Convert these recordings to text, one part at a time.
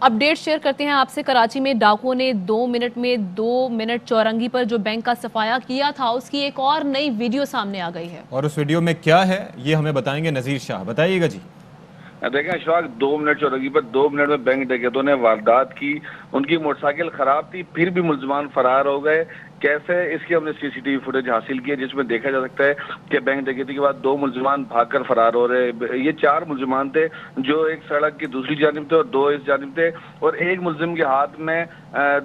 Update share करते हैं आपसे। कराची में डाकुओं ने 2 मिनट में 2 मिनट चौरंगी पर जो बैंक का सफाया किया था, उसकी एक और नई वीडियो सामने आ गई है। और उस वीडियो में क्या है ये हमें बताएंगे नजीर शाह। बताइएगा जी। देखें अशफाक, 2 मिनट चौरंगी पर 2 मिनट में बैंक डकैतों ने वारदात की। उनकी मोटरसाइकिल खराब थी, फिर भी मुलजमान फरार हो गए। कैसे, इसकी हमने सीसीटीवी फुटेज हासिल की है जिसमें देखा जा सकता है कि बैंक डकैती के बाद 2 मुलजमान भागकर फरार हो रहे। ये 4 मुलजमान थे जो एक सड़क की दूसरी जानिब थे और 2 इस जानिब थे। और एक मुलजिम के हाथ में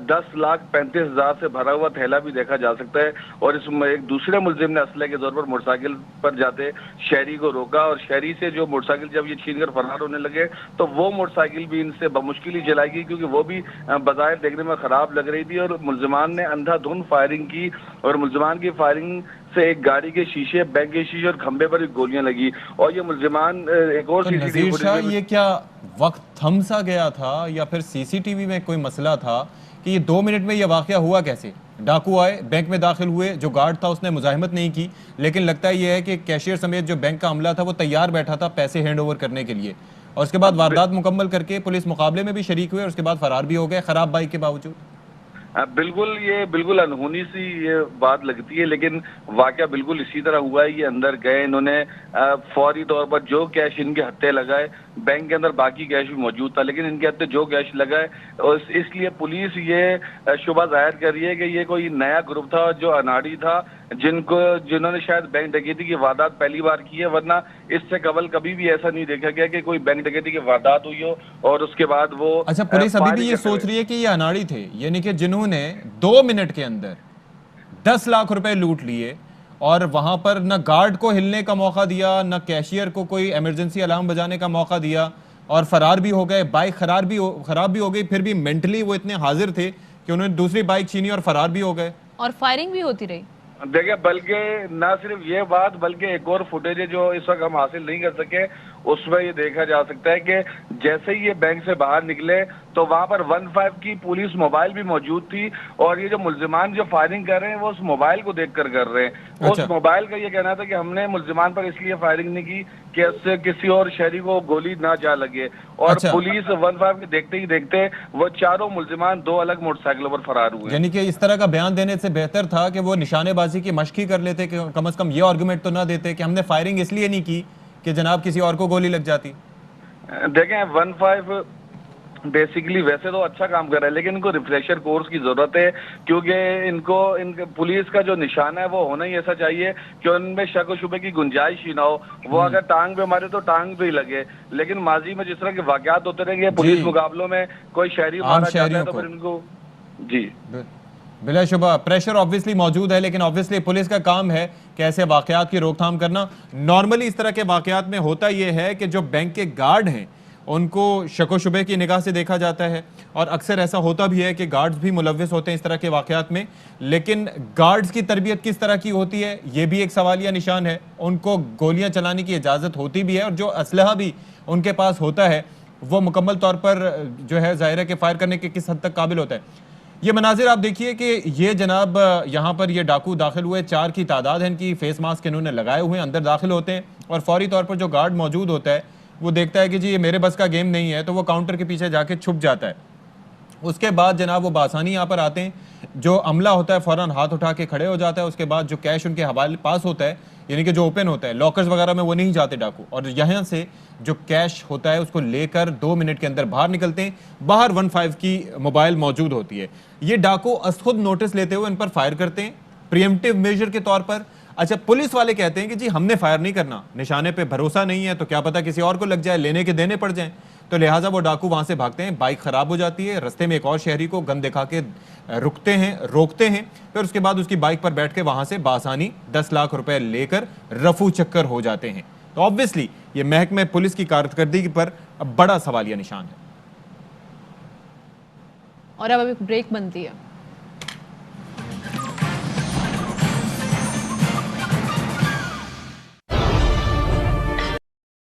10,35,000 से भरा हुआ थैला भी देखा जा सकता है। और इसमें एक दूसरे मुलजिम ने असले के तौर पर मोटरसाइकिल पर जाते शहरी को रोका और शहरी से जो मोटरसाइकिल जब ये छीन कर फरार होने लगे तो वो मोटरसाइकिल भी इनसे बमुश्किल ही चलाई गई, क्योंकि वो भी बाज़ाहिर देखने में खराब लग रही थी। और मुलजमान ने अंधाधुंध फायरिंग की और मुलजमान की फायरिंग से एक गाड़ी के शीशे, बैंक के शीशे और खंबे पर भी गोलियां लगी। और ये मुलजमान एक और तो सीसीटीवी नजीर शाह, फुटेज में ये क्या वक्त थम सा गया था या फिर सीसीटीवी में कोई मसला था कि ये 2 मिनट में ये वाकया हुआ कैसे? डाकू आए, बैंक में दाखिल हुए, जो गार्ड था उसने मुजाहिमत नहीं की, लेकिन लगता ये है कि कैशियर समेत जो बैंक का अमला था वो तैयार बैठा था पैसे हैंड ओवर करने के लिए, और उसके बाद वारदात मुकम्मल करके पुलिस मुकाबले में भी शरीक हुए और उसके बाद फरार भी हो गए खराब बाइक के बावजूद। बिल्कुल, ये बिल्कुल अनहोनी सी ये बात लगती है, लेकिन वाकया बिल्कुल इसी तरह हुआ है। ये अंदर गए, इन्होंने फौरी तौर पर जो कैश इनके हत्थे लगाए, बैंक के अंदर बाकी कैश भी मौजूद था, लेकिन इनके हत्थे जो कैश लगाए, और इसलिए पुलिस ये शुबा जाहिर कर रही है कि ये कोई नया ग्रुप था जो अनाड़ी था, जिन्होंने शायद बैंक डकैती की वारदात पहली बार की है। वरना इससे कबल कभी भी ऐसा नहीं देखा गया कि कोई बैंक डकैती की वारदात हुई हो और उसके बाद वो अच्छा, पुलिस अभी भी ये सोच रही है कि ये अनाड़ी थे, यानी कि जिन्होंने 2 मिनट के अंदर 10 लाख रुपए लूट लिए और वहां पर न गार्ड को हिलने का मौका दिया, न कैशियर को कोई इमरजेंसी अलार्म बजाने का मौका दिया, और फरार भी हो गए। बाइक खराब भी हो गई, फिर भी मेंटली वो इतने हाजिर थे कि उन्होंने दूसरी बाइक छीनी और फरार भी हो गए। और फायरिंग भी होती रही। देखिए, बल्कि ना सिर्फ ये बात, बल्कि एक और फुटेज है जो इस वक्त हम हासिल नहीं कर सके, उसमें ये देखा जा सकता है कि जैसे ही ये बैंक से बाहर निकले तो वहां पर 15 की पुलिस मोबाइल भी मौजूद थी। और ये जो मुलजिमान जो फायरिंग कर रहे हैं वो उस मोबाइल को देखकर कर रहे हैं। अच्छा। उस मोबाइल का ये कहना था कि हमने मुलजिमान पर इसलिए फायरिंग नहीं की कि इससे किसी और शहरी को गोली ना जा लगे। और अच्छा, पुलिस 15 के देखते ही देखते वो चारों मुलजिमान 2 अलग मोटरसाइकिलों पर फरार हुए। यानी कि इस तरह का बयान देने से बेहतर था कि वो निशानेबाजी की मशक ही कर लेते, कि कम से कम ये आर्गुमेंट तो ना देते कि हमने फायरिंग इसलिए नहीं की कि जनाब किसी और को गोली लग जाती। देखें, 15 बेसिकली वैसे तो अच्छा काम कर रहा है, लेकिन इनको रिफ्रेशर कोर्स की जरूरत है, क्योंकि इनके पुलिस का जो निशाना है वो होना ही ऐसा चाहिए कि उनमें शक व शुबे की गुंजाइश ही ना हो। वो अगर टांग पे मारे तो टांग पे ही लगे। लेकिन माजी में जिस तरह के वाकयात होते रहेंगे, पुलिस मुकाबलों में कोई शहरी मारा जाता है तो फिर इनको जी बिलाशुबा प्रेशर ऑब्वियसली मौजूद है, लेकिन ऑब्वियसली पुलिस का काम है कि ऐसे वाकयात की रोकथाम करना। नॉर्मली इस तरह के वाकयात में होता यह है कि जो बैंक के गार्ड हैं उनको शको शुबे की निगाह से देखा जाता है, और अक्सर ऐसा होता भी है कि गार्ड्स भी मुलव्विस होते हैं इस तरह के वाकयात में। लेकिन गार्ड्स की तरबियत किस तरह की होती है ये भी एक सवालिया निशान है। उनको गोलियां चलाने की इजाज़त होती भी है, और जो असलहा भी उनके पास होता है वो मुकम्मल तौर पर जो है ज़ाहिर है कि फायर करने के किस हद तक काबिल होता है। ये मनाजिर आप देखिए कि ये जनाब यहाँ पर ये डाकू दाखिल हुए, 4 की तादाद है इनकी, फेस मास्क इन्होंने लगाए हुए हैं, अंदर दाखिल होते हैं और फौरी तौर पर जो गार्ड मौजूद होता है वो देखता है कि जी ये मेरे बस का गेम नहीं है, तो वो काउंटर के पीछे जाके छुप जाता है। उसके बाद जनाब वो बासानी यहाँ पर आते हैं, जो अमला होता है फ़ौरन हाथ उठा के खड़े हो जाता है। उसके बाद जो कैश उनके हवाले पास होता है, यानी कि जो ओपन होता है लॉकर्स वगैरह में, वो नहीं जाते डाकू, और यहाँ से जो कैश होता है उसको लेकर 2 मिनट के अंदर बाहर निकलते हैं। बाहर 15 की मोबाइल मौजूद होती है। ये डाकू खुद नोटिस लेते हुए इन पर फायर करते हैं प्रिएम्प्टिव मेजर के तौर पर। अच्छा, पुलिस वाले कहते हैं कि जी हमने फायर नहीं करना, निशाने पे भरोसा नहीं है, तो क्या पता किसी और को लग जाए, लेने के देने पड़ जाए, तो लिहाजा वो डाकू वहां से भागते हैं। बाइक खराब हो जाती है, रास्ते में एक और शहरी को गन दिखा के रोकते हैं, फिर उसके बाद उसकी बाइक पर बैठ के वहां से बासानी 10 लाख रुपए लेकर रफू चक्कर हो जाते हैं। तो ऑब्वियसली ये महकमे पुलिस की कारकर्दगी पर बड़ा सवालिया निशान है। और अब अभी ब्रेक बनती है।